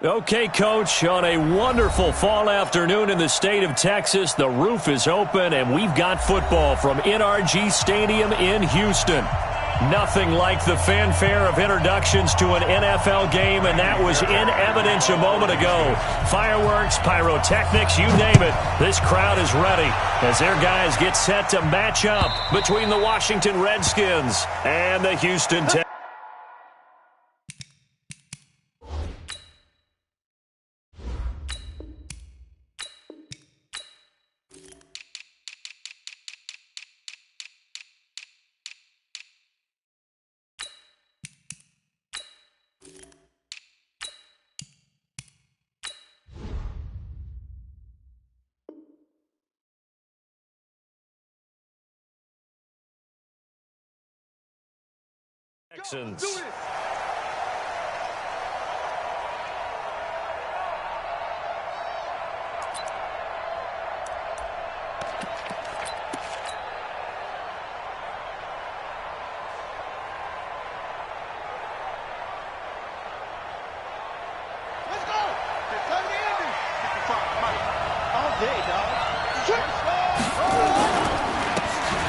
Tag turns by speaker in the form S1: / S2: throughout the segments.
S1: Okay, Coach, on a wonderful fall afternoon in the state of Texas, the roof is open, and we've got football from NRG Stadium in Houston. Nothing like the fanfare of introductions to an NFL game, and that was in evidence a moment ago. Fireworks, pyrotechnics, you name it. This crowd is ready as their guys get set to match up between the Washington Redskins and the Houston Texans.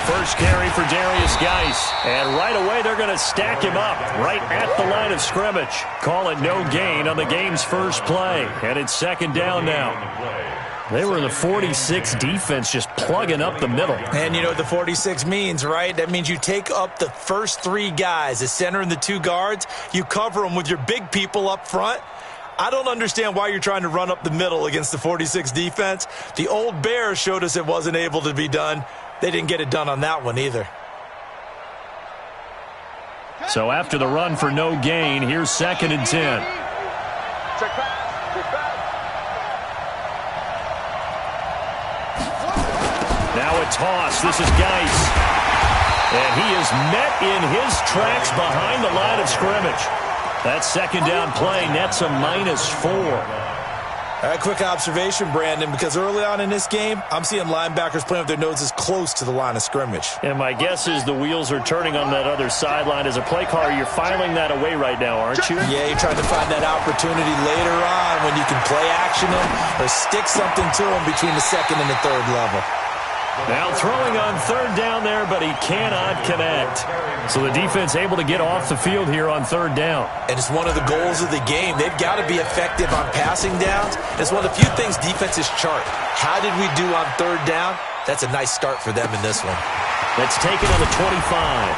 S1: First carry for Darius Geis, and right away they're going to stack him up right at the line of scrimmage. Call it no gain on the game's first play, and it's second down now. They were in the 46 defense just plugging up the middle.
S2: And you know what the 46 means, right? That means you take up the first three guys, the center and the two guards. You cover them with your big people up front. I don't understand why you're trying to run up the middle against the 46 defense. The old Bears showed us it wasn't able to be done. They didn't get it done on that one either.
S1: So after the run for no gain, here's 2nd and 10. Now a toss. This is Geis. And he is met in his tracks behind the line of scrimmage. That second down play nets a -4.
S2: A quick observation, Brandon, because early on in this game, I'm seeing linebackers playing with their noses close to the line of scrimmage.
S1: And my guess is the wheels are turning on that other sideline. As a play caller, you're filing that away right now, aren't you?
S2: Yeah, you're trying to find that opportunity later on when you can play action them or stick something to them between the second and the third level.
S1: Now throwing on third down there, but he cannot connect. So the defense able to get off the field here on third down.
S2: And it's one of the goals of the game. They've got to be effective on passing downs. It's one of the few things defenses chart. How did we do on third down? That's a nice start for them in this one.
S1: That's taken on the 25.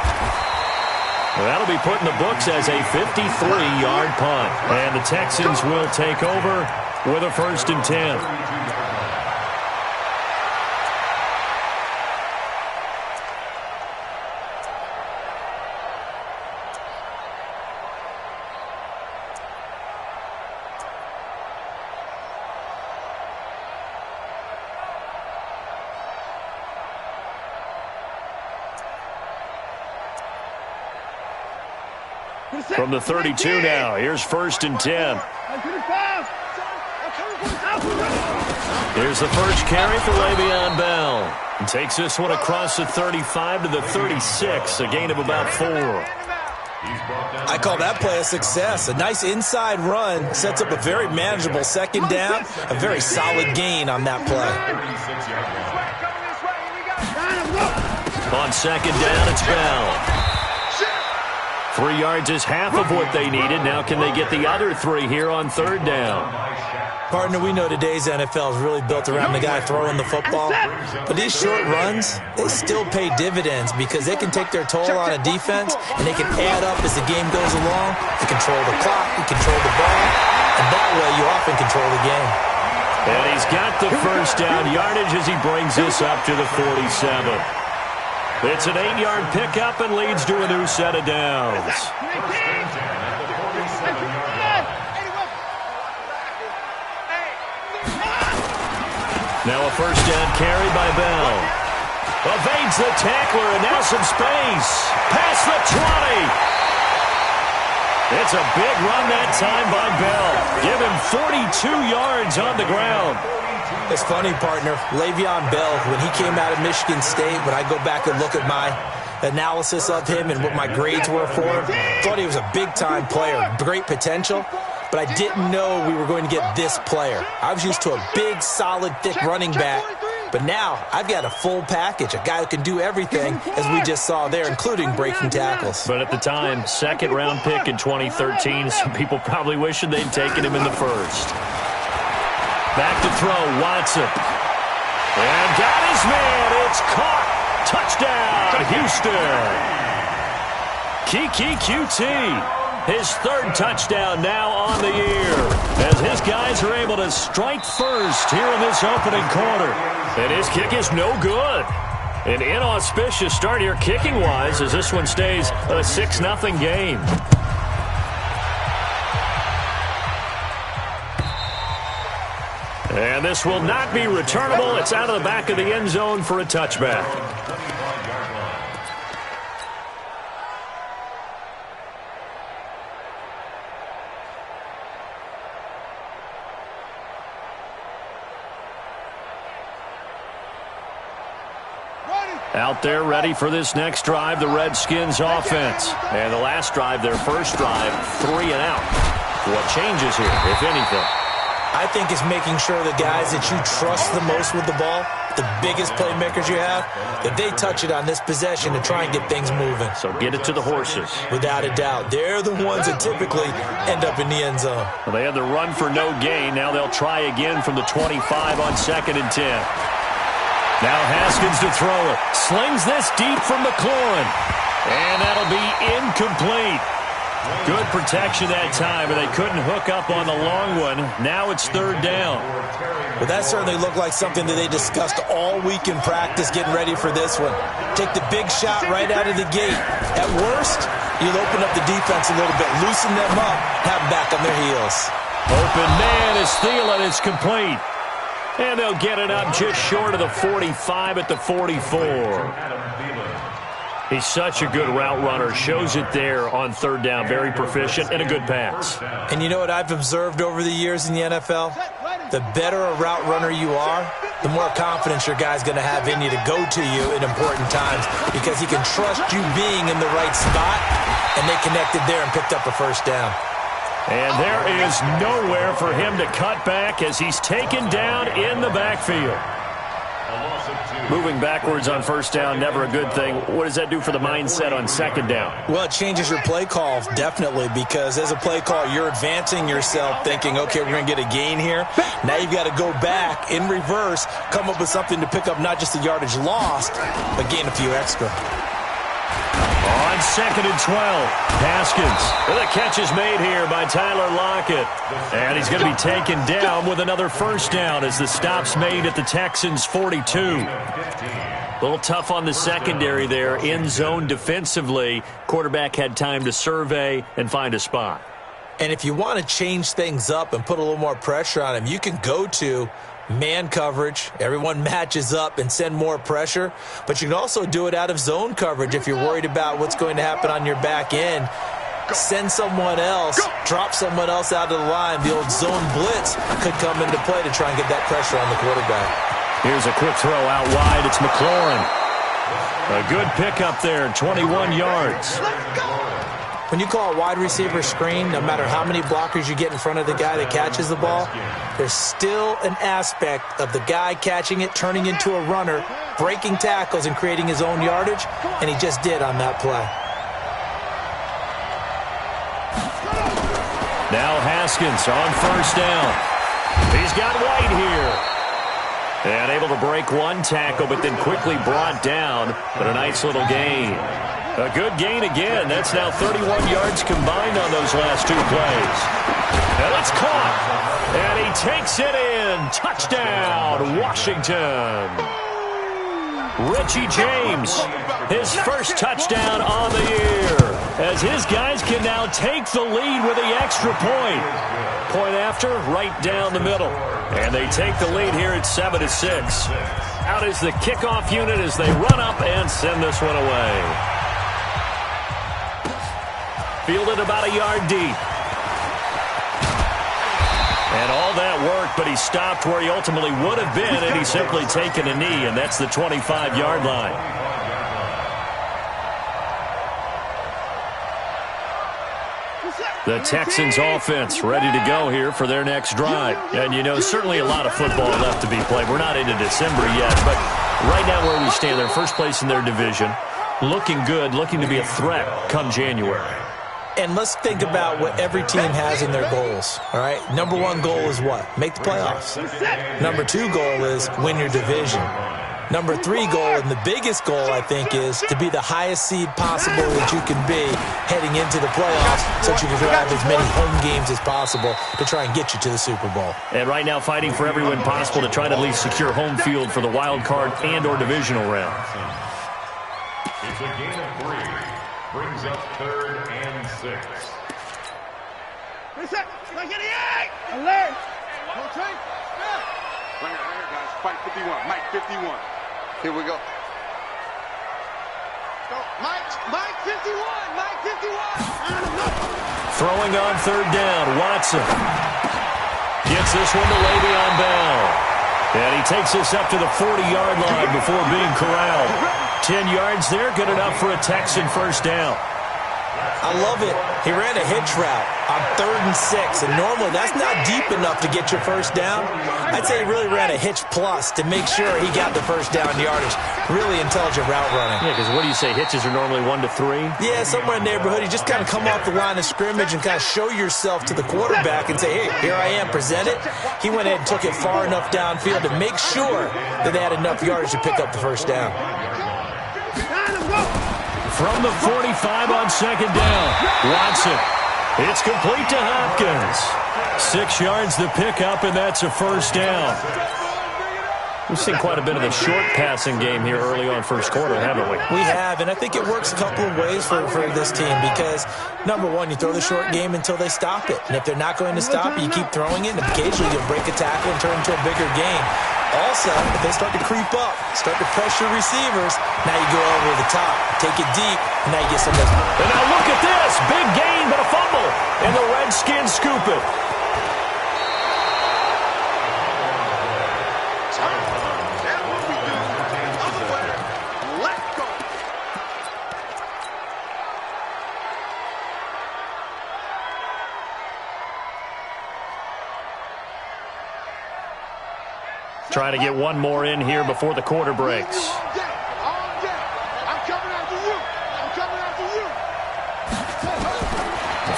S1: Well, that'll be put in the books as a 53-yard punt. And the Texans will take over with a 1st and 10. From the 32 now, here's 1st and 10. Here's the first carry for Le'Veon Bell. He takes this one across the 35 to the 36, a gain of about 4.
S2: I call that play a success. A nice inside run sets up a very manageable second down, a very solid gain on that play.
S1: On second down, it's Bell. 3 yards is half of what they needed. Now can they get the other 3 here on third down?
S2: Partner, we know today's NFL is really built around the guy throwing the football. But these short runs, they still pay dividends because they can take their toll on a defense and they can add up as the game goes along. They control the clock, they control the ball, and that way you often control the game.
S1: And he's got the first down yardage as he brings this up to the 47. It's an 8-yard pickup and leads to a new set of downs. Now a first down carry by Bell. Evades the tackler and now some space. Past the 20. It's a big run that time by Bell. Give him 42 yards on the ground.
S2: It's funny, partner. Le'Veon Bell, when he came out of Michigan State, when I go back and look at my analysis of him and what my grades were for him, thought he was a big-time player, great potential. but I didn't know we were going to get this player. I was used to a big, solid, thick running back, but now I've got a full package, a guy who can do everything, as we just saw there, including breaking tackles.
S1: But at the time, second-round pick in 2013, some people probably wishing they'd taken him in the first. Back to throw, Watson. And got his man. It's caught. Touchdown, Houston. Kiki QT. His third touchdown now on the year, as his guys are able to strike first here in this opening quarter. And his kick is no good. An inauspicious start here kicking-wise, as this one stays a 6-0 game. And this will not be returnable. It's out of the back of the end zone for a touchback. Out there ready for this next drive, the Redskins offense. And the last drive, their first drive, 3 and out. What changes here, if anything?
S2: I think it's making sure the guys that you trust the most with the ball, the biggest playmakers you have, that they touch it on this possession to try and get things moving.
S1: So get it to the horses.
S2: Without a doubt. They're the ones that typically end up in the end zone.
S1: Well, they had the run for no gain. Now they'll try again from the 25 on 2nd and 10. Now Haskins to throw it. Slings this deep from McLaurin. And that'll be incomplete. Good protection that time, but they couldn't hook up on the long one. Now it's 3rd down.
S2: Well, that certainly looked like something that they discussed all week in practice, getting ready for this one. Take the big shot right out of the gate. At worst, you'll open up the defense a little bit, loosen them up, have them back on their heels.
S1: Open man is Thielen. It's complete. And they'll get it up just short of the 45 at the 44. He's such a good route runner. Shows it there on 3rd down. Very proficient and a good pass.
S2: And you know what I've observed over the years in the NFL? The better a route runner you are, the more confidence your guy's going to have in you to go to you in important times, because he can trust you being in the right spot, and they connected there and picked up a first down.
S1: And there is nowhere for him to cut back as he's taken down in the backfield. Moving backwards on 1st down, never a good thing. What does that do for the mindset on 2nd down?
S2: Well, it changes your play call, definitely, because as a play call, you're advancing yourself thinking, okay, we're going to get a gain here. Now you've got to go back in reverse, come up with something to pick up not just the yardage lost, but gain a few extra.
S1: On 2nd and 12, Haskins. The catch is made here by Tyler Lockett. And he's going to be taken down with another first down as the stop's made at the Texans' 42. A little tough on the secondary there, in zone defensively. Quarterback had time to survey and find a spot.
S2: And if you want to change things up and put a little more pressure on him, you can go to man coverage. Everyone matches up and send more pressure. But you can also do it out of zone coverage if you're worried about what's going to happen on your back end. Send someone else, drop someone else out of the line. The old zone blitz could come into play to try and get that pressure on the quarterback.
S1: Here's a quick throw out wide. It's McLaurin. A good pickup there, 21 yards.
S2: When you call a wide receiver screen, no matter how many blockers you get in front of the guy that catches the ball, there's still an aspect of the guy catching it, turning into a runner, breaking tackles and creating his own yardage, and he just did on that play.
S1: Now Haskins on 1st down. He's got White here. And able to break one tackle, but then quickly brought down. But a nice little gain. A good gain again. That's now 31 yards combined on those last 2 plays. And it's caught. And he takes it in. Touchdown, Washington. Richie James, his first touchdown on the year, as his guys can now take the lead with the extra point. Point after, right down the middle. And they take the lead here at 7-6. Out is the kickoff unit as they run up and send this one away. Fielded about a yard deep. And all that worked, but he stopped where he ultimately would have been, and he's simply taken a knee, and that's the 25-yard line. The Texans offense ready to go here for their next drive. And, you know, certainly a lot of football left to be played. We're not into December yet, but right now where we stand, they're first place in their division. Looking good, looking to be a threat come January.
S2: And let's think about what every team has in their goals, all right? Number one goal is what? Make the playoffs. Number two goal is win your division. Number three goal, and the biggest goal, I think, is to be the highest seed possible that you can be heading into the playoffs so that you can have as many home games as possible to try and get you to the Super Bowl.
S1: And right now fighting for every win possible to try to at least secure home field for the wild card and or divisional round.
S3: It's a gain of 3. Brings up 3rd and 6.
S4: Reset. 88. Alert.
S5: Right here, guys. Fight 51. Mike 51. Here we go.
S4: Go. Mike 51. Mike 51.
S1: Throwing on 3rd down. Watson gets this one to Le'Veon Bell. And he takes this up to the 40-yard line before being corralled. 10 yards there, good enough for a Texan first down.
S2: I love it. He ran a hitch route on 3rd and 6, and normally that's not deep enough to get your first down. I'd say he really ran a hitch plus to make sure he got the first down yardage. Really intelligent route running.
S1: Yeah, because what do you say, hitches are normally 1 to 3?
S2: Yeah, somewhere in the neighborhood. You just kind of come off the line of scrimmage and kind of show yourself to the quarterback and say, hey, here I am, present it. He went ahead and took it far enough downfield to make sure that they had enough yardage to pick up the first down.
S1: From the 45 on 2nd down, Watson. It's complete to Hopkins. 6 yards to pick up, and that's a first down. We've seen quite a bit of the short passing game here early on first quarter, haven't we?
S2: We have, and I think it works a couple of ways for this team because, number one, you throw the short game until they stop it. And if they're not going to stop it, you keep throwing it, and occasionally you'll break a tackle and turn it into a bigger game. Also, if they start to creep up, start to pressure receivers, now you go over the top, take it deep, and now you get some of those.
S1: And now look at this. Big gain, but a fumble. And the Redskins scoop it. Trying to get one more in here before the quarter breaks.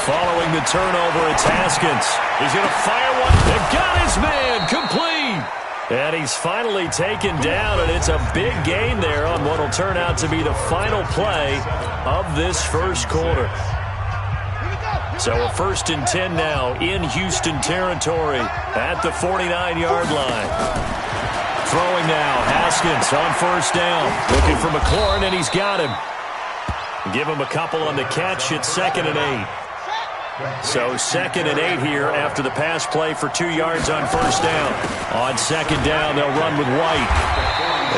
S1: Following the turnover, it's Haskins. He's going to fire one. They got his man complete. And he's finally taken down, and it's a big gain there on what will turn out to be the final play of this first quarter. So a 1st and 10 now in Houston territory at the 49-yard line. Throwing now, Haskins on 1st down. Looking for McLaurin, and he's got him. Give him a couple on the catch. It's 2nd and 8. So 2nd and 8 here after the pass play for 2 yards on 1st down. On 2nd down, they'll run with White.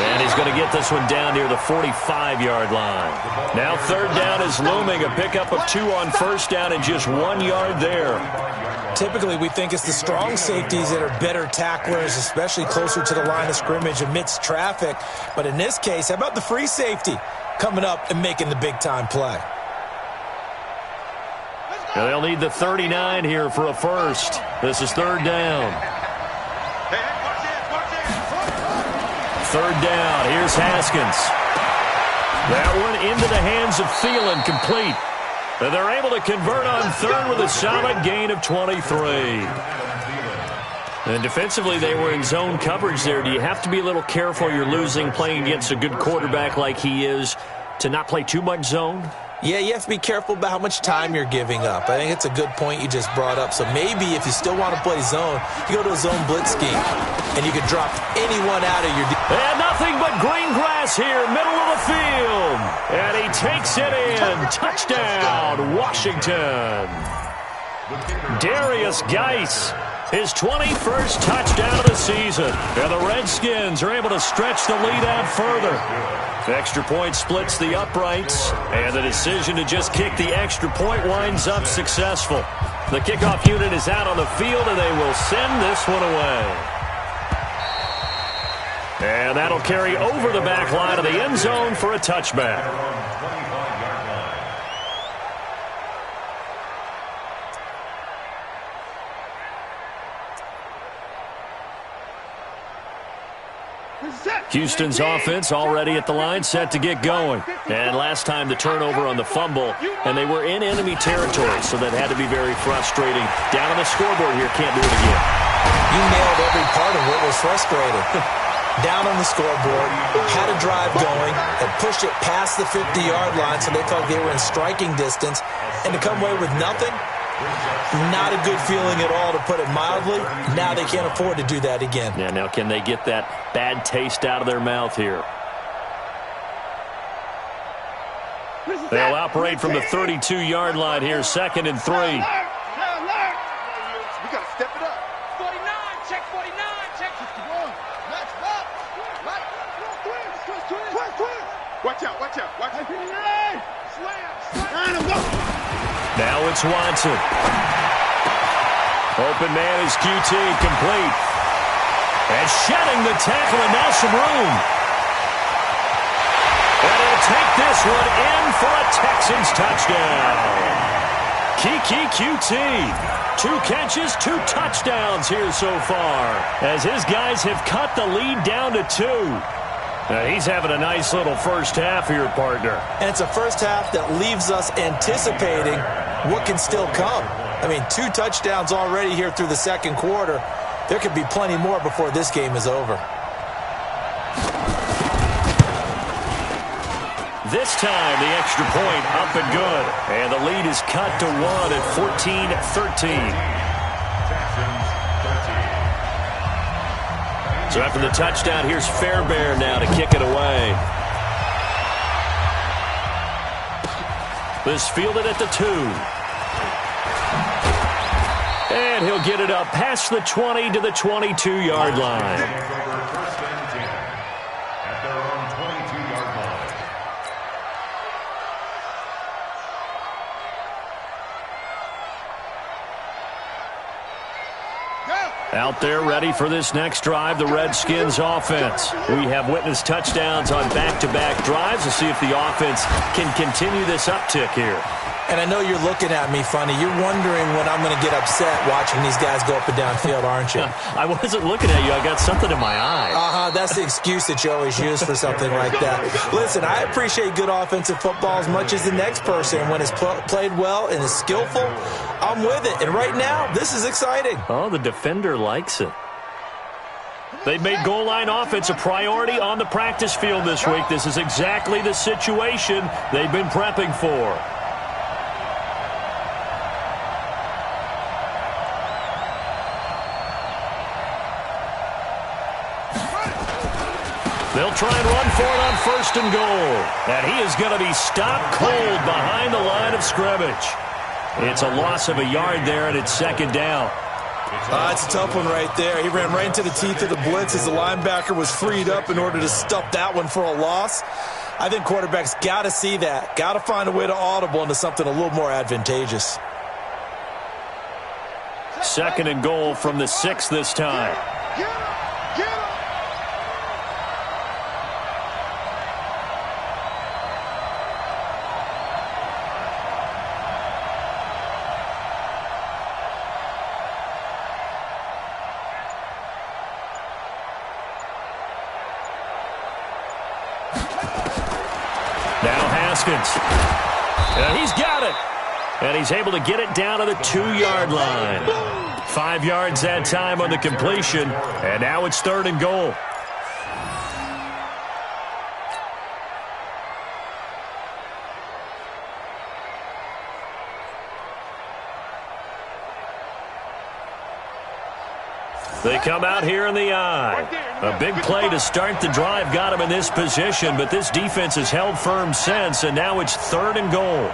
S1: And he's going to get this one down near the 45-yard line. Now 3rd down is looming. A pickup of 2 on 1st down and just 1 yard there.
S2: Typically, we think it's the strong safeties that are better tacklers, especially closer to the line of scrimmage amidst traffic. But in this case, how about the free safety coming up and making the big-time play?
S1: Now they'll need the 39 here for a first. This is 3rd down. 3rd down. Here's Haskins. That one into the hands of Thielen, complete. And they're able to convert on 3rd with a solid gain of 23. And defensively, they were in zone coverage there. Do you have to be a little careful you're losing playing against a good quarterback like he is to not play too much zone?
S2: Yeah, you have to be careful about how much time you're giving up. I think it's a good point you just brought up. So maybe if you still want to play zone, you go to a zone blitz scheme, and you can drop anyone out of your...
S1: And nothing but green grass here, middle of the field. And he takes it in. Touchdown, Washington. Darius Geis, his 21st touchdown of the season. And the Redskins are able to stretch the lead out further. The extra point splits the uprights, and the decision to just kick the extra point winds up successful. The kickoff unit is out on the field, and they will send this one away. And that'll carry over the back line of the end zone for a touchback. Houston's offense already at the line, set to get going. And last time the turnover on the fumble, and they were in enemy territory, so that had to be very frustrating. Down on the scoreboard here, can't do it again.
S2: You nailed every part of what was frustrating. Down on the scoreboard, had a drive going, and pushed it past the 50-yard line so they felt they were in striking distance, and to come away with nothing, not a good feeling at all, to put it mildly. Now they can't afford to do that again.
S1: Yeah, now can they get that bad taste out of their mouth here? They'll operate from the 32-yard line here, 2nd and 3.
S5: We got to step it up.
S4: 49, check 49, check 51. Let's go.
S5: Watch out, watch out, watch out.
S4: Slam, go.
S1: Now it's Watson. Open man is QT, complete. And shedding the tackle, and now some room. And he'll take this one in for a Texans touchdown. Kiki QT. 2 catches, 2 touchdowns here so far, as his guys have cut the lead down to 2. He's having a nice little first half here, partner.
S2: And it's a first half that leaves us anticipating what can still come. I mean, 2 touchdowns already here through the second quarter. There could be plenty more before this game is over.
S1: This time, the extra point up and good. And the lead is cut to 1 at 14-13. So after the touchdown, here's Fairbairn now to kick it away. This fielded at the 2. And he'll get it up past the 20 to the 22-yard line. Out there ready for this next drive, the Redskins offense. We have witnessed touchdowns on back-to-back drives to see if the offense can continue this uptick here.
S2: And I know you're looking at me funny. You're wondering when I'm going to get upset watching these guys go up and down field, aren't you?
S1: I wasn't looking at you. I got something in my eye.
S2: That's the excuse that you always use for something like that. Listen, I appreciate good offensive football as much as the next person. When it's played well and is skillful, I'm with it. And right now, this is exciting.
S1: Oh, the defender likes it. They've made goal line offense a priority on the practice field this week. This is exactly the situation they've been prepping for. They'll try and run for it on 1st and goal. And he is going to be stopped cold behind the line of scrimmage. It's a loss of a yard there, and it's 2nd down.
S2: It's a tough one right there. He ran right into the teeth of the blitz as the linebacker was freed up in order to stuff that one for a loss. I think quarterbacks got to see that. Got to find a way to audible into something a little more advantageous.
S1: 2nd and goal from the 6 this time. And he's got it. And he's able to get it down to the 2-yard line. 5 yards that time on the completion. And now it's 3rd and goal. They come out here in the eye. A big play to start the drive got him in this position, but this defense has held firm since, and now it's 3rd and goal.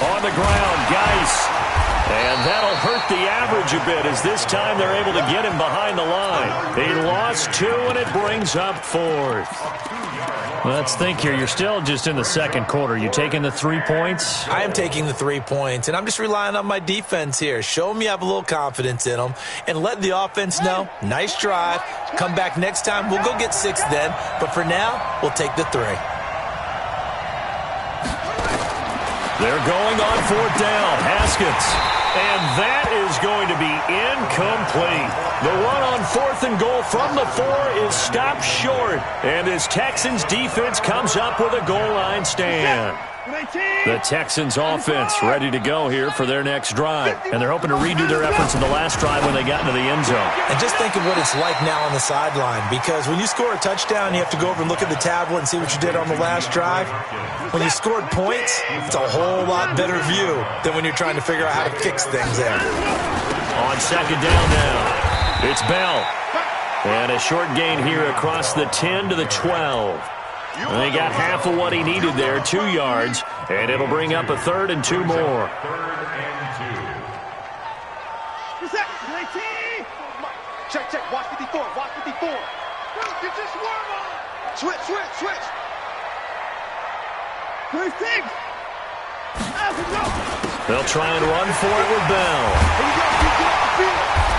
S1: On the ground, Geis. And that'll hurt the average a bit, as this time they're able to get him behind the line. He lost 2, and it brings up 4th. Let's think here. You're still just in the second quarter. You taking the 3 points?
S2: I am taking the 3 points, and I'm just relying on my defense here. Show them you have a little confidence in them, and let the offense know, nice drive. Come back next time. We'll go get 6 then, but for now, we'll take the 3.
S1: They're going on 4th down. Haskins. And that is going to be incomplete. The run on 4th and goal from the 4 is stopped short. And this Texans defense comes up with a goal line stand. The Texans offense ready to go here for their next drive. And they're hoping to redo their efforts in the last drive when they got into the end zone.
S2: And just think of what it's like now on the sideline, because when you score a touchdown, you have to go over and look at the tablet and see what you did on the last drive. When you scored points, it's a whole lot better view than when you're trying to figure out how to fix things there.
S1: On 2nd down now, it's Bell. And a short gain here across the 10 to the 12. And he got half of what he needed there, 2 yards, and it'll bring up a 3rd and 2 more.
S3: 3rd and 2.
S4: Check. Watch 54. Watch 54. Get your swarm on. Switch. 36.
S1: They'll try and run for it with Bell.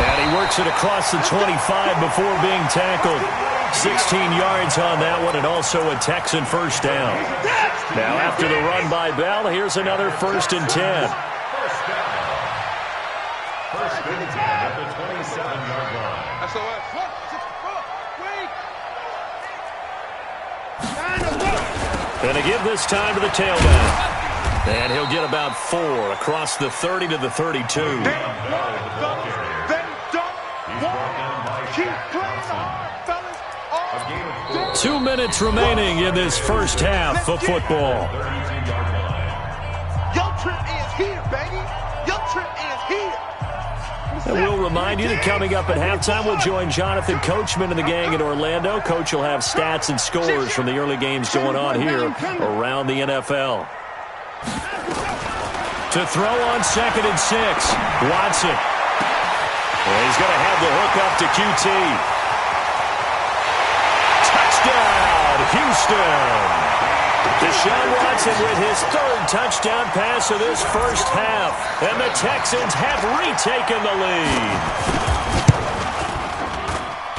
S1: And he works it across the 25 before being tackled. 16 yards on that one, and also a Texan first down. Now after the run by Bell, here's another 1st and 10.
S3: First and 10 at the 27-yard line.
S1: And to give this time to the tailback. And he'll get about 4 across the 30 to the 32.
S4: Keep playing on, fellas.
S1: 2 minutes remaining in this first half of football.
S4: Your trip is here, baby. Your trip is here.
S1: And we'll remind you that coming up at halftime, we'll join Jonathan Coachman and the gang in Orlando. Coach will have stats and scores from the early games going on here around the NFL. To throw on 2nd and 6, Watson. And he's going to have the hook up to QT. Touchdown, Houston. Deshaun Watson with his 3rd touchdown pass of this first half. And the Texans have retaken the lead.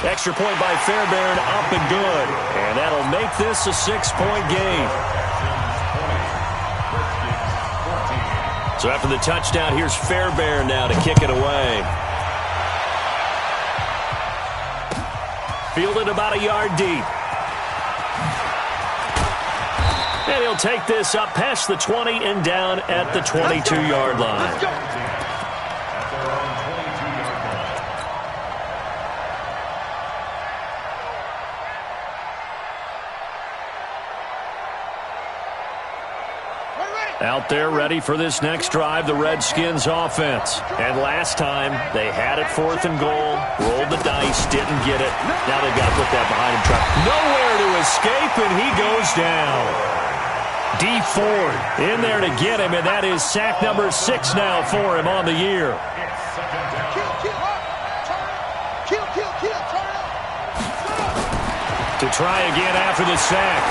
S1: Extra point by Fairbairn, up and good. And that'll make this a 6-point game. So after the touchdown, here's Fairbairn now to kick it away. Fielded about a yard deep. And he'll take this up past the 20 and down at the 22-yard line. Out there ready for this next drive, the Redskins offense. And last time, they had it 4th and goal, rolled the dice, didn't get it. Now they've got to put that behind him. Nowhere to escape, and he goes down. D. Ford in there to get him, and that is sack number 6 now for him on the year. To try again after the sack.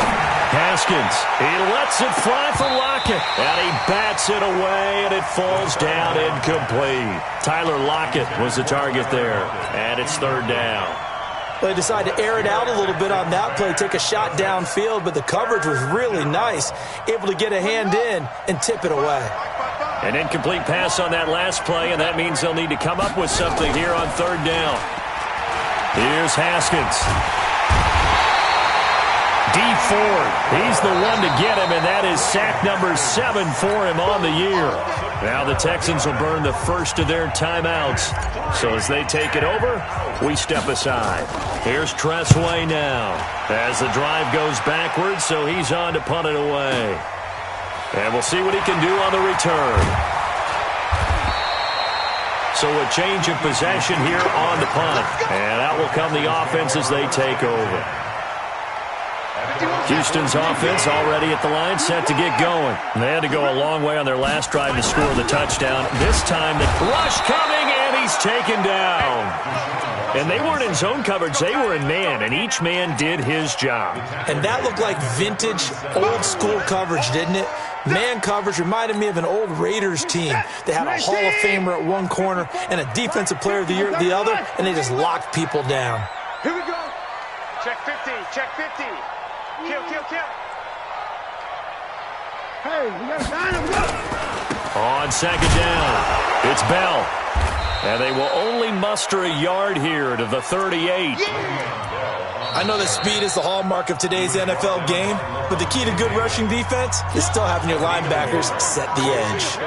S1: Haskins, he lets it fly for Lockett, and he bats it away, and it falls down incomplete. Tyler Lockett was the target there, and it's 3rd down.
S2: They decided to air it out a little bit on that play, take a shot downfield, but the coverage was really nice, able to get a hand in and tip it away.
S1: An incomplete pass on that last play, and that means they'll need to come up with something here on 3rd down. Here's Haskins. D. Ford, he's the one to get him, and that is sack number 7 for him on the year. Now the Texans will burn the first of their timeouts. So as they take it over, we step aside. Here's Tressway now as the drive goes backwards, so he's on to punt it away. And we'll see what he can do on the return. So a change of possession here on the punt. And out will come the offense as they take over. Houston's offense already at the line, set to get going. They had to go a long way on their last drive to score the touchdown. This time the rush coming, and he's taken down. And they weren't in zone coverage, they were in man, and each man did his job.
S2: And that looked like vintage, old-school coverage, didn't it? Man coverage reminded me of an old Raiders team. They had a Hall of Famer at one corner and a Defensive Player of the Year at the other, and they just locked people down.
S4: Here we go. Check 50. Check 50. Kill. Hey, we got to line him up.
S1: On second down, it's Bell. And they will only muster a yard here to the 38.
S2: I know that speed is the hallmark of today's NFL game, but the key to good rushing defense is still having your linebackers set the edge.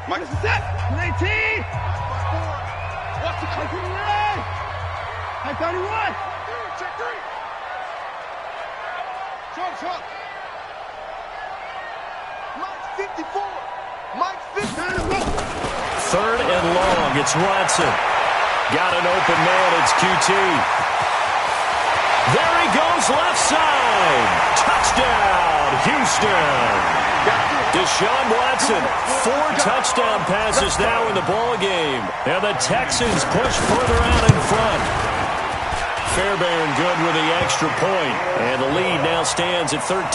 S4: Mike is set. 19. What's the cut? High 31. Check 3. Short. Mike 54. Mike 50.
S1: Third and long. It's Watson. Got an open man. It's QT. There he goes left side. Touchdown, Houston. Deshaun Watson, 4 touchdown passes now in the ball game. And the Texans push further out in front. Fairbairn good with the extra point. And the lead now stands at 13.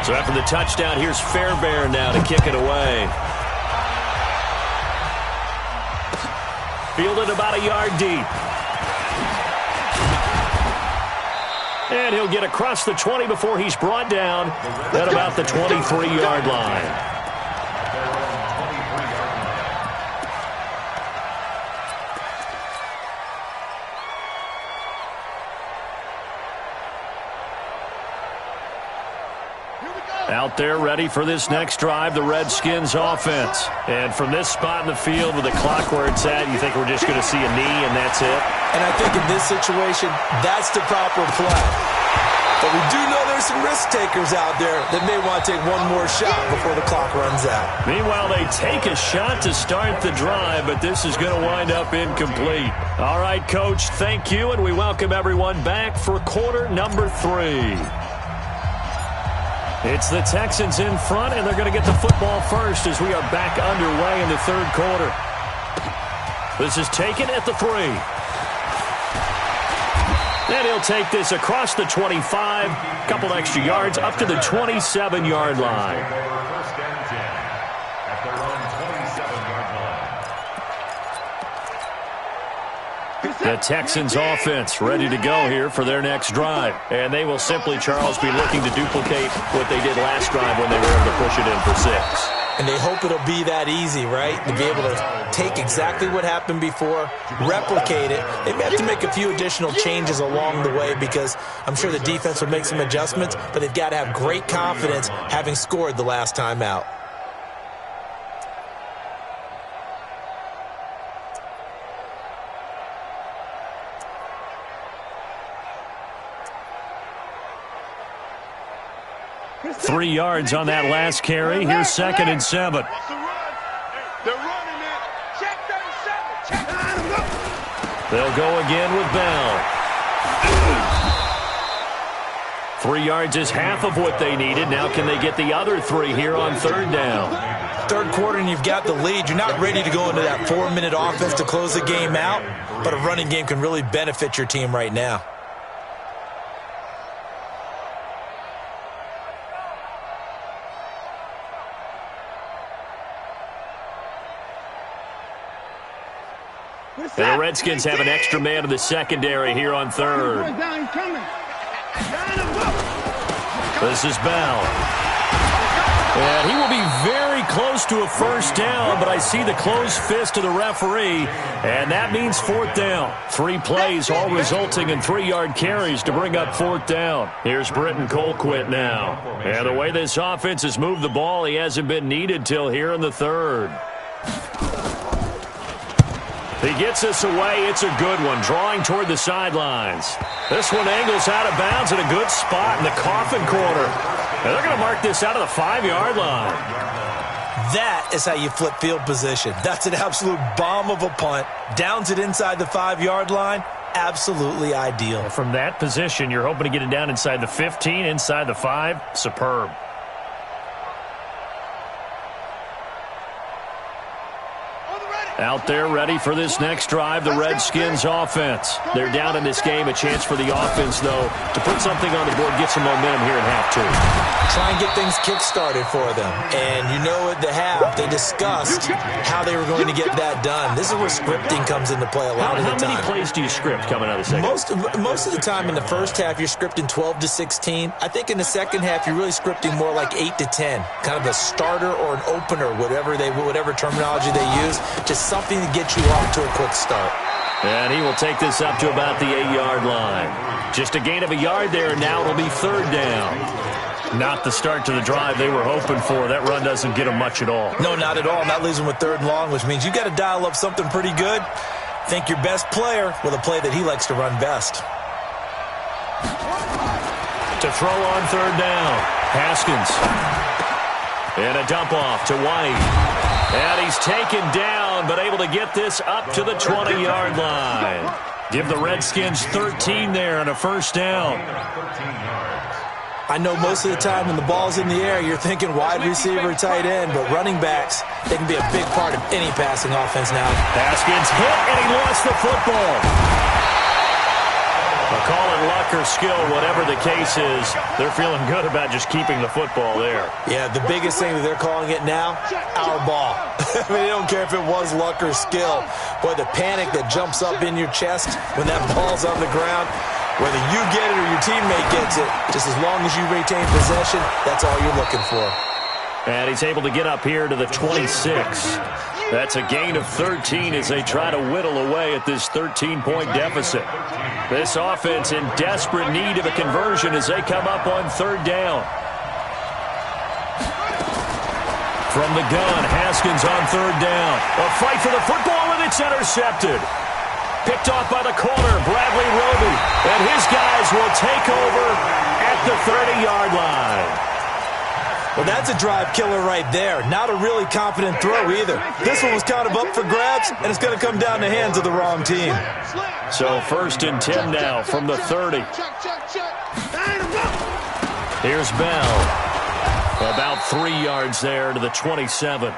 S1: So after the touchdown, here's Fairbairn now to kick it away. Fielded about a yard deep. And he'll get across the 20 before he's brought down at about the 23-yard line. Out there ready for this next drive, the Redskins offense. And from this spot in the field with the clock where it's at, you think we're just going to see a knee and that's it?
S2: And I think in this situation, that's the proper play. But we do know there's some risk takers out there that may want to take one more shot before the clock runs out.
S1: Meanwhile, they take a shot to start the drive, but this is going to wind up incomplete. All right, Coach, thank you, and we welcome everyone back for quarter number 3. It's the Texans in front, and they're going to get the football first as we are back underway in the third quarter. This is taken at the 3. And he'll take this across the 25, a couple extra yards, up to the 27-yard line.
S3: First and 10 at their own 27-yard line.
S1: The Texans offense ready to go here for their next drive. And they will simply, Charles, be looking to duplicate what they did last drive when they were able to push it in for 6.
S2: And they hope it'll be that easy, right? To be able to take exactly what happened before, replicate it. They may have to make a few additional changes along the way because I'm sure the defense will make some adjustments, but they've got to have great confidence having scored the last time out.
S1: Three yards on that last carry. Here's 2nd and 7.
S4: They're running it. Check 37. Check.
S1: They'll go again with Bell. 3 yards is half of what they needed. Now can they get the other 3 here on 3rd down?
S2: Third quarter and you've got the lead. You're not ready to go into that 4-minute offense to close the game out, but a running game can really benefit your team right now.
S1: And the Redskins have an extra man in the secondary here on 3rd. This is Bell. And he will be very close to a first down, but I see the closed fist of the referee, and that means 4th down. 3 plays, all resulting in 3-yard carries to bring up 4th down. Here's Britton Colquitt now. And the way this offense has moved the ball, he hasn't been needed till here in the 3rd. He gets this away. It's a good one, drawing toward the sidelines. This one angles out of bounds at a good spot in the coffin corner. And they're going to mark this out of the 5-yard line.
S2: That is how you flip field position. That's an absolute bomb of a punt. Downs it inside the 5-yard line. Absolutely ideal.
S1: From that position, you're hoping to get it down inside the 15, inside the 5. Superb.
S4: On the ready.
S1: Out there ready for this next drive, the Redskins offense. They're down in this game. A chance for the offense, though, to put something on the board, get some momentum here in half two.
S2: Try and get things kick-started for them. And you know at the half, they discussed how they were going to get that done. This is where scripting comes into play a lot of the time.
S1: How many plays do you script coming out of the second?
S2: Most of the time in the first half, you're scripting 12 to 16. I think in the second half, you're really scripting more like 8 to 10. Kind of a starter or an opener, whatever terminology they use. Just something to get you off to a quick start.
S1: And he will take this up to about the 8-yard line. Just a gain of a yard there, and now it'll be third down. Not the start to the drive they were hoping for. That run doesn't get them much at all.
S2: No, not at all. That leaves them with third and long, which means you got to dial up something pretty good. Think your best player with a play that he likes to run best.
S1: To throw on third down, Haskins. And a dump off to White. And he's taken down, but able to get this up to the 20-yard line. Give the Redskins 13 there and a first down.
S2: I know most of the time when the ball's in the air, you're thinking wide receiver, tight end, but running backs, they can be a big part of any passing offense now.
S1: Haskins hit, and he lost the football. Well, call it luck or skill, whatever the case is, they're feeling good about just keeping the football there.
S2: Yeah, the biggest thing that they're calling it now, our ball. I mean, they don't care if it was luck or skill. Boy, the panic that jumps up in your chest when that ball's on the ground, whether you get it or your teammate gets it, just as long as you retain possession, that's all you're looking for.
S1: And he's able to get up here to the 26. That's a gain of 13 as they try to whittle away at this 13-point deficit. This offense in desperate need of a conversion as they come up on third down. From the gun, Haskins on third down. A fight for the football, and it's intercepted. Picked off by the corner, Bradley Roby. And his guys will take over at the 30-yard line.
S2: Well, that's a drive killer right there. Not a really confident throw either. This one was kind of up for grabs, and it's going to come down the hands of the wrong team.
S1: So 1st and 10 now from the 30. Here's Bell. About 3 yards there to the 27.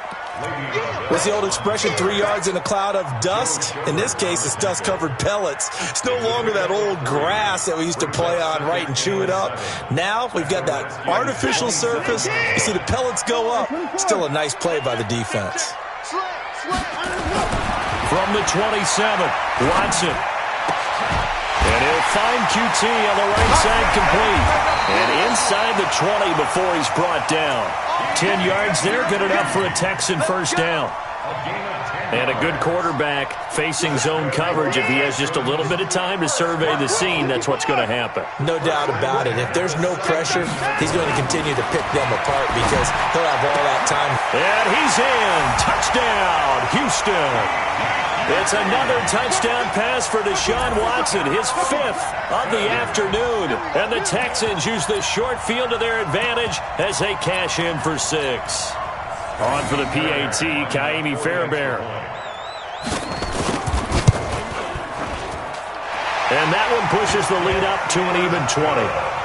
S2: What's the old expression, 3 yards in a cloud of dust? In this case, it's dust-covered pellets. It's no longer that old grass that we used to play on, right, and chew it up. Now we've got that artificial surface. You see the pellets go up. Still a nice play by the defense.
S1: From the 27, Watson. And he'll find QT on the right side complete. And inside the 20 before he's brought down. 10 yards there, good enough for a Texan first down. And a good quarterback facing zone coverage. If he has just a little bit of time to survey the scene, that's what's going to happen.
S2: No doubt about it. If there's no pressure, he's going to continue to pick them apart because he'll have all that time.
S1: And he's in. Touchdown, Houston. It's another touchdown pass for Deshaun Watson, his 5th of the afternoon. And the Texans use the short field to their advantage as they cash in for 6. On for the PAT, Kaimi Fairbairn. And that one pushes the lead up to an even 20.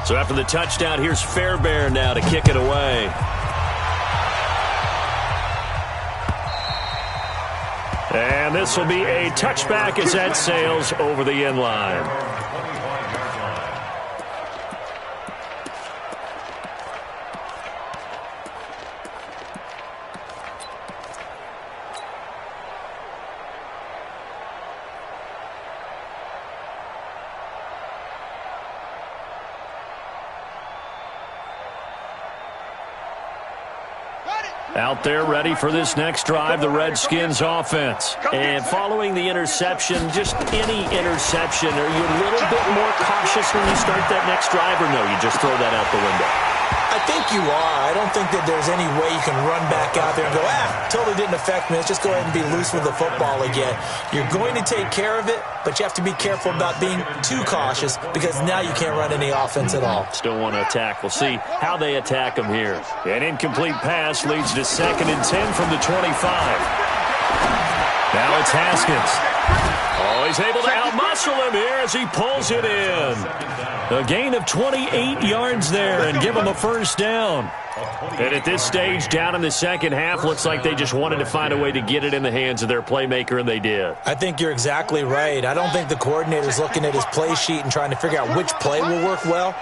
S1: So after the touchdown, here's Fairbairn now to kick it away. And this will be a touchback as that sails over the end line. Out there ready for this next drive, the Redskins offense. And following the interception, just any interception, are you a little bit more cautious when you start that next drive, or no, you just throw that out the window?
S2: I think you are. I don't think that there's any way you can run back out there and go, totally didn't affect me. Let's just go ahead and be loose with the football again. You're going to take care of it, but you have to be careful about being too cautious because now you can't run any offense at all.
S1: Still want to attack. We'll see how they attack them here. An incomplete pass leads to 2nd and 10 from the 25. Now it's Haskins. A Oh, he's able to outmuscle him here as he pulls it in. A gain of 28 yards there and give him a first down. And at this stage, down in the second half, looks like they just wanted to find a way to get it in the hands of their playmaker, and they did.
S2: I think you're exactly right. I don't think the coordinator's looking at his play sheet and trying to figure out which play will work well.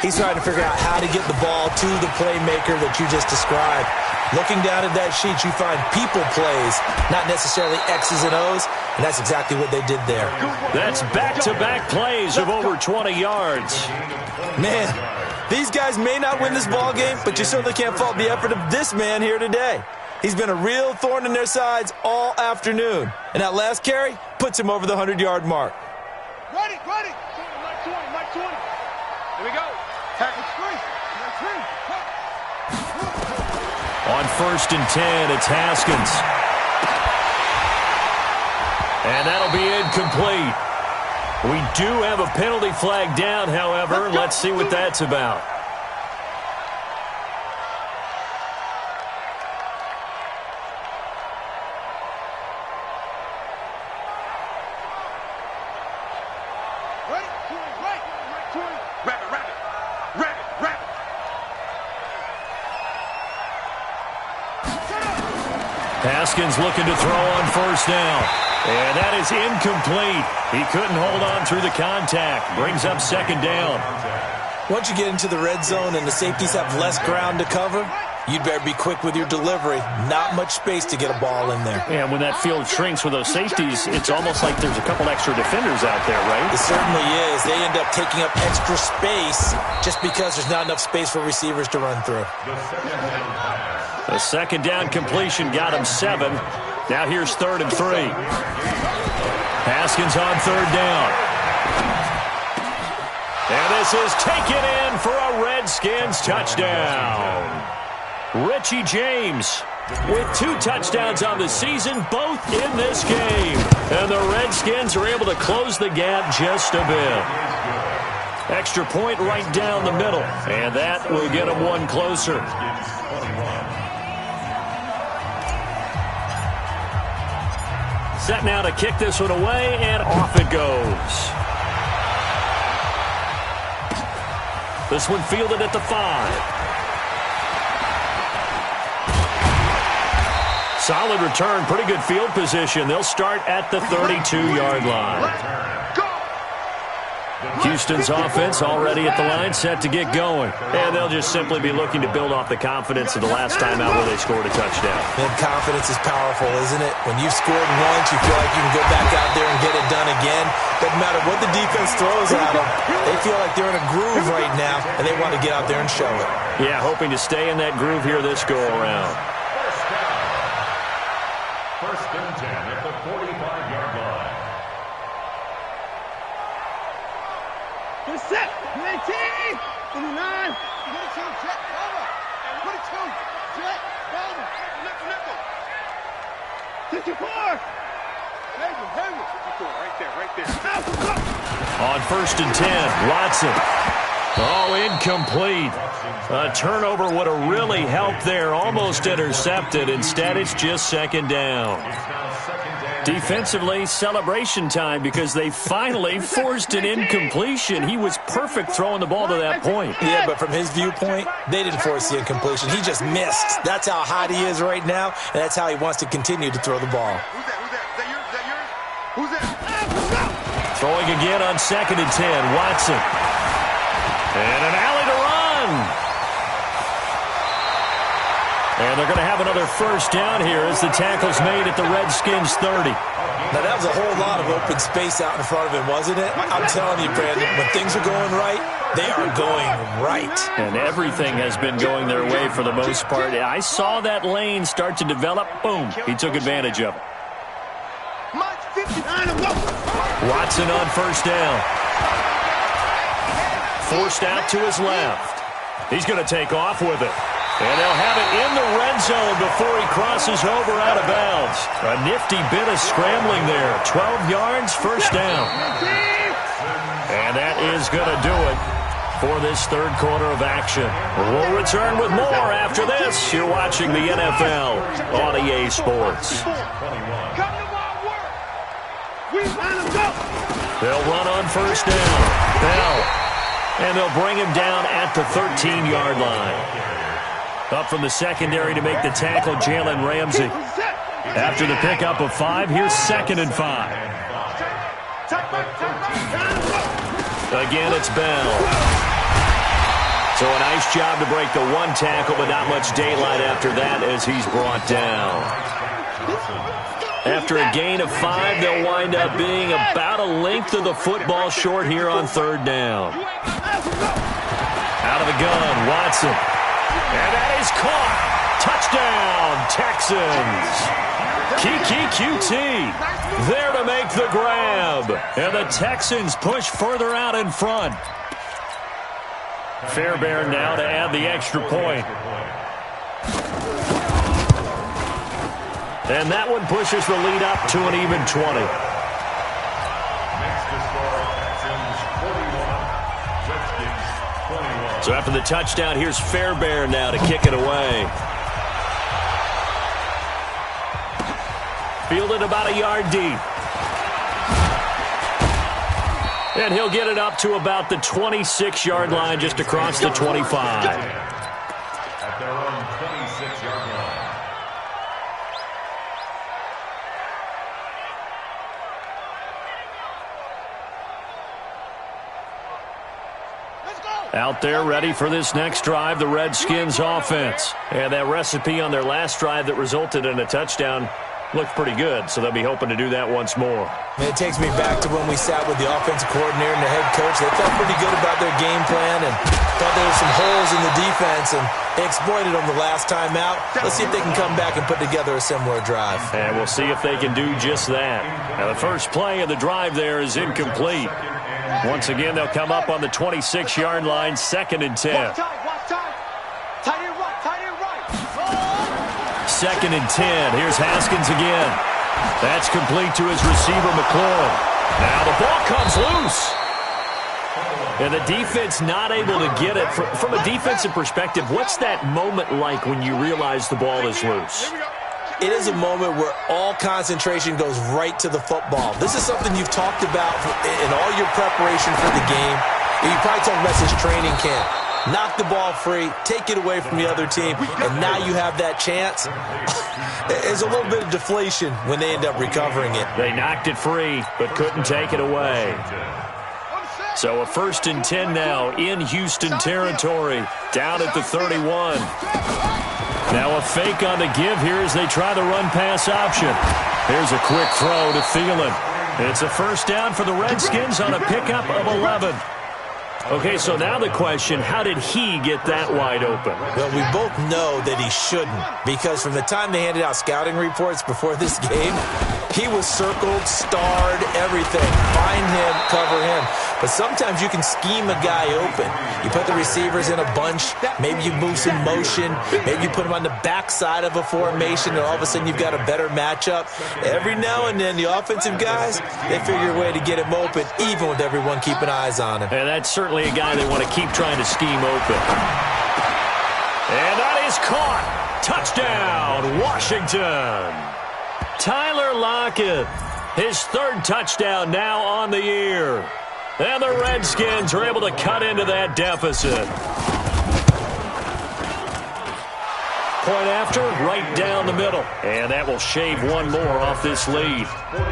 S2: He's trying to figure out how to get the ball to the playmaker that you just described. Looking down at that sheet, you find people plays, not necessarily X's and O's, and that's exactly what they did there.
S1: That's back-to-back plays of over 20 yards.
S2: Man, these guys may not win this ball game, but you certainly can't fault the effort of this man here today. He's been a real thorn in their sides all afternoon, and that last carry puts him over the 100-yard mark.
S4: Ready. Mike 20. Here we go.
S1: On 1st and 10, it's Haskins. And that'll be incomplete. We do have a penalty flag down, however. Let's see what that's about. Haskins looking to throw on 1st down. And that is incomplete. He couldn't hold on through the contact. Brings up 2nd down.
S2: Once you get into the red zone and the safeties have less ground to cover, you'd better be quick with your delivery. Not much space to get a ball in there.
S1: And when that field shrinks with those safeties, it's almost like there's a couple extra defenders out there, right?
S2: It certainly is. They end up taking up extra space just because there's not enough space for receivers to run through.
S1: The 2nd down completion got him 7. Now here's 3rd and 3. Haskins on 3rd down. And this is taken in for a Redskins touchdown. Richie James with 2 touchdowns on the season, both in this game. And the Redskins are able to close the gap just a bit. Extra point right down the middle. And that will get them one closer. Set now to kick this one away, and off it goes. This one fielded at the 5. Solid return, pretty good field position. They'll start at the 32-yard line. Houston's offense already at the line, set to get going. And they'll just simply be looking to build off the confidence of the last time out where they scored a touchdown.
S2: And confidence is powerful, isn't it? When you've scored once, you feel like you can go back out there and get it done again. Doesn't matter what the defense throws at them. They feel like they're in a groove right now, and they want to get out there and show it.
S1: Yeah, hoping to stay in that groove here this go-around.
S3: 1st and 10 at the 45-yard line.
S4: Get set. 19. 29. 22. Jet. Over. 22. Jet. Over. Nickel. 54. Hang it. 54. Right there.
S1: On 1st and 10, Watson. Oh, incomplete. A turnover would have really helped there. Almost intercepted. Instead, it's just 2nd down. Defensively, celebration time because they finally forced an incompletion. He was perfect throwing the ball to that point.
S2: Yeah, but from his viewpoint, they didn't force the incompletion. He just missed. That's how hot he is right now, and that's how he wants to continue to throw the ball.
S4: Who's that? Who's that?
S1: Throwing again on 2nd and 10, Watson. And an alley to run. And they're going to have another 1st down here as the tackle's made at the Redskins 30.
S2: Now, that was a whole lot of open space out in front of him, wasn't it? I'm telling you, Brandon, when things are going right, they are going right.
S1: And everything has been going their way for the most part. I saw that lane start to develop. Boom. He took advantage of it. Watson on 1st down. Forced out to his left. He's going to take off with it. And they'll have it in the red zone before he crosses over out of bounds. A nifty bit of scrambling there. 12 yards, 1st down. And that is going to do it for this 3rd quarter of action. We'll return with more after this. You're watching the NFL on EA Sports.
S4: Come to my work. We
S1: They'll run on first down. Bell. And they'll bring him down at the 13-yard line. Up from the secondary to make the tackle, Jalen Ramsey. After the pickup of 5, here's 2nd and 5. Again, it's Bell. So a nice job to break the 1 tackle, but not much daylight after that as he's brought down. After a gain of 5, they'll wind up being about a length of the football short here on 3rd down. Out of the gun, Watson. And that is caught. Touchdown, Texans. Kiki QT there to make the grab. And the Texans push further out in front. Fairbairn now to add the extra point. And that one pushes the lead up to an even 20.
S3: Next to score, Texans 41, Redskins 21.
S1: So after the touchdown, here's Fairbairn now to kick it away. Fielded about a yard deep. And he'll get it up to about the 26-yard line, just across the 25.
S3: At their own 26-yard line.
S1: Out there ready for this next drive, the Redskins offense. And that recipe on their last drive that resulted in a touchdown looked pretty good, so they'll be hoping to do that once more.
S2: Man, it takes me back to when we sat with the offensive coordinator and the head coach. They felt pretty good about their game plan and thought there were some holes in the defense, and they exploited them the last time out. Let's see if they can come back and put together a similar drive.
S1: And we'll see if they can do just that. Now, the first play of the drive there is incomplete. Once again, they'll come up on the 26-yard line, 2nd and 10.
S4: Watch time. Tight end right.
S1: 2nd and 10. Here's Haskins again. That's complete to his receiver, McLaurin. Now the ball comes loose. And the defense not able to get it. From a defensive perspective, what's that moment like when you realize the ball is loose?
S2: It is a moment where all concentration goes right to the football. This is something you've talked about in all your preparation for the game. And you probably talked about since training camp. Knock the ball free, take it away from the other team, and now you have that chance. There's a little bit of deflation when they end up recovering it.
S1: They knocked it free, but couldn't take it away. So a 1st and 10 now in Houston territory, down at the 31. Now a fake on the give here as they try the run-pass option. Here's a quick throw to Thielen. It's a 1st down for the Redskins on a pickup of 11. Okay, so now the question, how did he get that wide open?
S2: Well, we both know that he shouldn't, because from the time they handed out scouting reports before this game, he was circled, starred, everything. Find him, cover him. But sometimes you can scheme a guy open. You put the receivers in a bunch. Maybe you move some motion. Maybe you put them on the backside of a formation, and all of a sudden you've got a better matchup. Every now and then, the offensive guys, they figure a way to get him open, even with everyone keeping eyes on him.
S1: And that's certainly a guy they want to keep trying to scheme open. And that is caught. Touchdown, Washington. Tyler Lockett, his 3rd touchdown now on the year. And the Redskins are able to cut into that deficit. Point after, right down the middle. And that will shave one more off this lead.
S3: 41,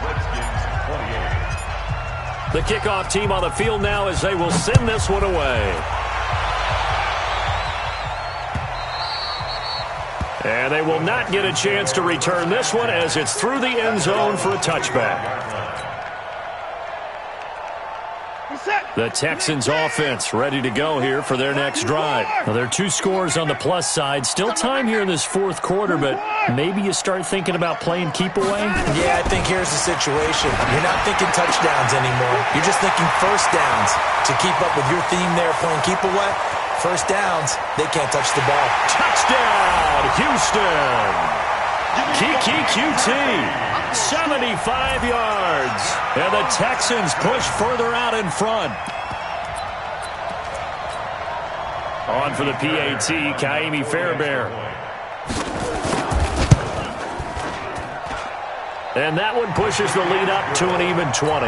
S3: Redskins 28.
S1: The kickoff team on the field now as they will send this one away. And they will not get a chance to return this one as it's through the end zone for a touchback. The Texans offense ready to go here for their next drive. Now, there are 2 scores on the plus side. Still time here in this 4th quarter, but maybe you start thinking about playing keep away?
S2: Yeah, I think here's the situation. You're not thinking touchdowns anymore. You're just thinking 1st downs. To keep up with your theme there, playing keep away, 1st downs, they can't touch the ball.
S1: Touchdown, Houston! Kiki QT, 75 yards. And the Texans push further out in front. On for the PAT, Kaimi Fairbairn. And that one pushes the lead up to an even 20.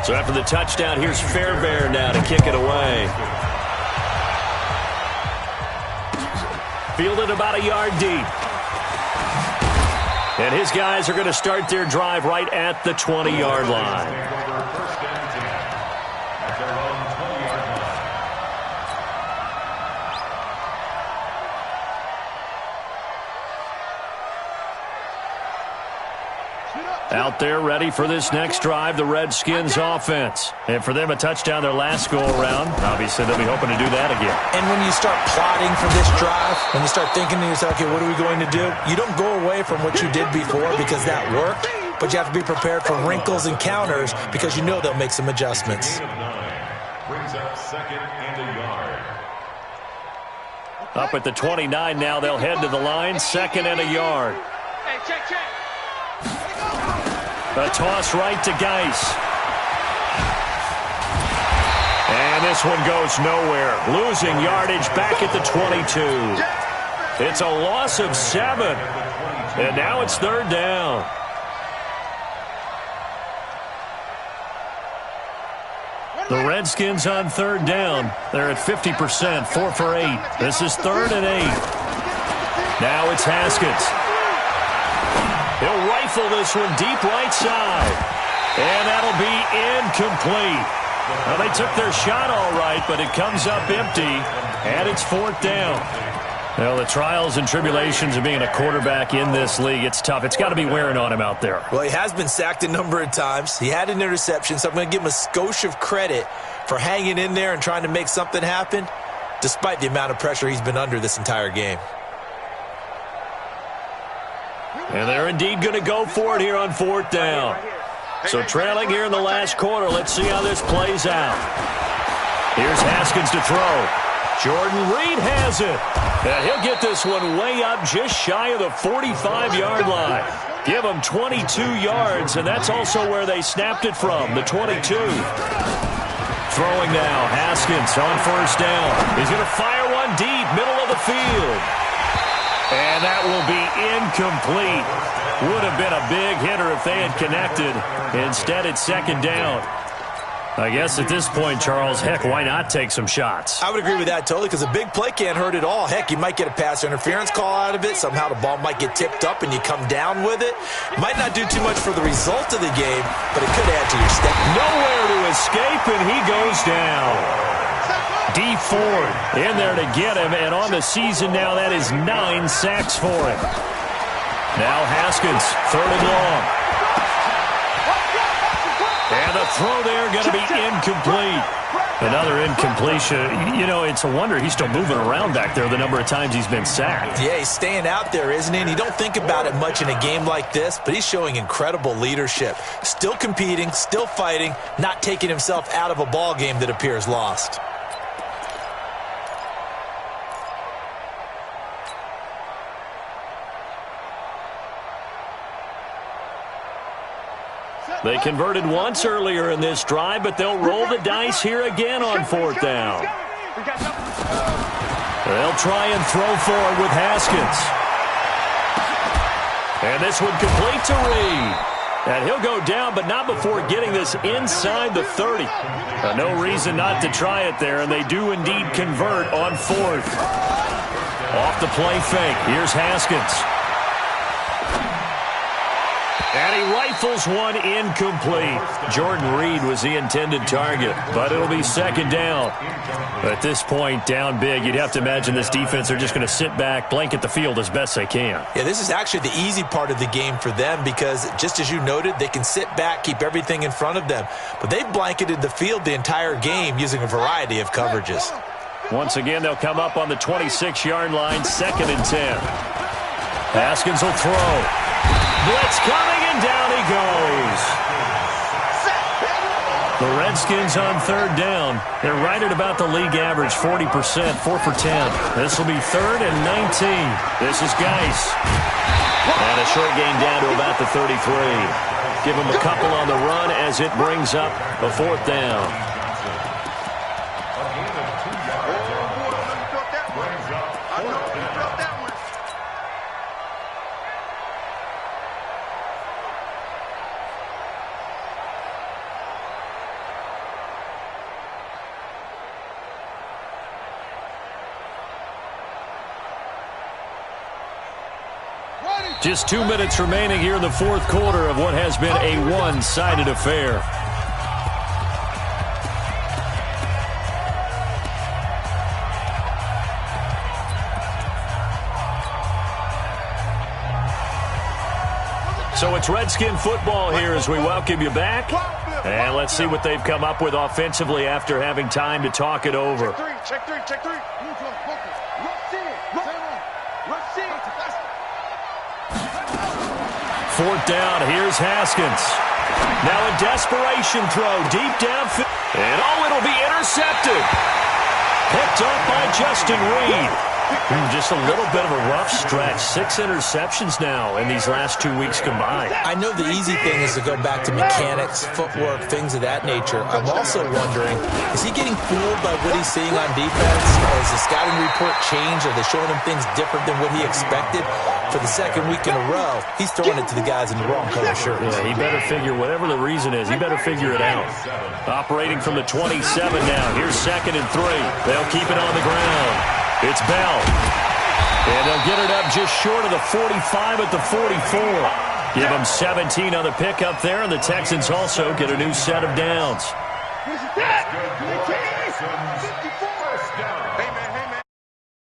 S1: So after the touchdown, here's Fairbairn now to kick it away. Fielded about a yard deep. And his guys are going to start their drive right at the 20-yard line. Out there ready for this next drive, the Redskins offense. And for them, a touchdown their last go-around. Obviously, they'll be hoping to do that again.
S2: And when you start plotting for this drive, when you start thinking to yourself, okay, what are we going to do? You don't go away from what you did before because that worked, but you have to be prepared for wrinkles and counters because you know they'll make some adjustments.
S3: Brings up second and a yard.
S1: Up at the 29 now, they'll head to the line, second and a yard.
S4: Hey, check.
S1: A toss right to Geis. And this one goes nowhere. Losing yardage back at the 22. It's a loss of 7. And now it's third down. The Redskins on third down. They're at 50%, 4 for 8. This is third and 8. Now it's Haskins. He'll rifle this one deep right side. And that'll be incomplete. Well, they took their shot all right, but it comes up empty, and it's fourth down. Well, the trials and tribulations of being a quarterback in this league, it's tough. It's got to be wearing on him out there.
S2: Well, he has been sacked a number of times. He had an interception, so I'm going to give him a skosh of credit for hanging in there and trying to make something happen, despite the amount of pressure he's been under this entire game.
S1: And they're indeed going to go for it here on fourth down. So trailing here in the last quarter, let's see how this plays out. Here's Haskins to throw. Jordan Reed has it. And he'll get this one way up just shy of the 45-yard line. Give him 22 yards, and that's also where they snapped it from, the 22. Throwing now, Haskins on first down. He's going to fire one deep, middle of the field. And that will be incomplete. Would have been a big hitter if they had connected. Instead, it's second down. I guess at this point, Charles, heck, why not take some shots?
S2: I would agree with that totally because a big play can't hurt at all. Heck, you might get a pass interference call out of it. Somehow the ball might get tipped up and you come down with it. Might not do too much for the result of the game, but it could add to your step.
S1: Nowhere to escape, and he goes down. D Ford in there to get him, and on the season now, that is 9 sacks for him. Now Haskins, third and long. And the throw there going to be incomplete. Another incompletion. You know, it's a wonder he's still moving around back there the number of times he's been sacked.
S2: Yeah, he's staying out there, isn't he? And you don't think about it much in a game like this, but he's showing incredible leadership. Still competing, still fighting, not taking himself out of a ball game that appears lost.
S1: They converted once earlier in this drive, but they'll roll the dice here again on fourth down. They'll try and throw forward with Haskins. And this one complete to Reed. And he'll go down, but not before getting this inside the 30. No reason not to try it there, and they do indeed convert on fourth. Off the play fake. Here's Haskins. And he rifles one incomplete. Jordan Reed was the intended target, but it'll be second down. At this point, down big, you'd have to imagine this defense are just going to sit back, blanket the field as best they can.
S2: Yeah, this is actually the easy part of the game for them because, just as you noted, they can sit back, keep everything in front of them. But they've blanketed the field the entire game using a variety of coverages.
S1: Once again, they'll come up on the 26-yard line, second and 10. Haskins will throw. Blitz coming, and down he goes. The Redskins on third down. They're right at about the league average, 40%, 4 for 10. This will be third and 19. This is Geis. And a short gain down to about the 33. Give him a couple on the run as it brings up a fourth down. Just 2 minutes remaining here in the fourth quarter of what has been a one-sided affair. So it's Redskin football here as we welcome you back. And let's see what they've come up with offensively after having time to talk it over.
S5: Check three.
S1: Fourth down, here's Haskins. Now a desperation throw deep downfield. And it'll be intercepted. Picked up by Justin Reed. Just a little bit of a rough stretch. 6 interceptions now in these last 2 weeks combined.
S2: I know the easy thing is to go back to mechanics, footwork, things of that nature. I'm also wondering, is he getting fooled by what he's seeing on defense? Has the scouting report changed? Are they showing him things different than what he expected? For the second week in a row, he's throwing it to the guys in the wrong color shirts.
S1: Yeah, he better figure, whatever the reason is, he better figure it out. Operating from the 27 now. Here's 2nd and 3. They'll keep it on the ground. It's Bell. And they'll get it up just short of the 45 at the 44. Give them 17 on the pickup there, and the Texans also get a new set of downs.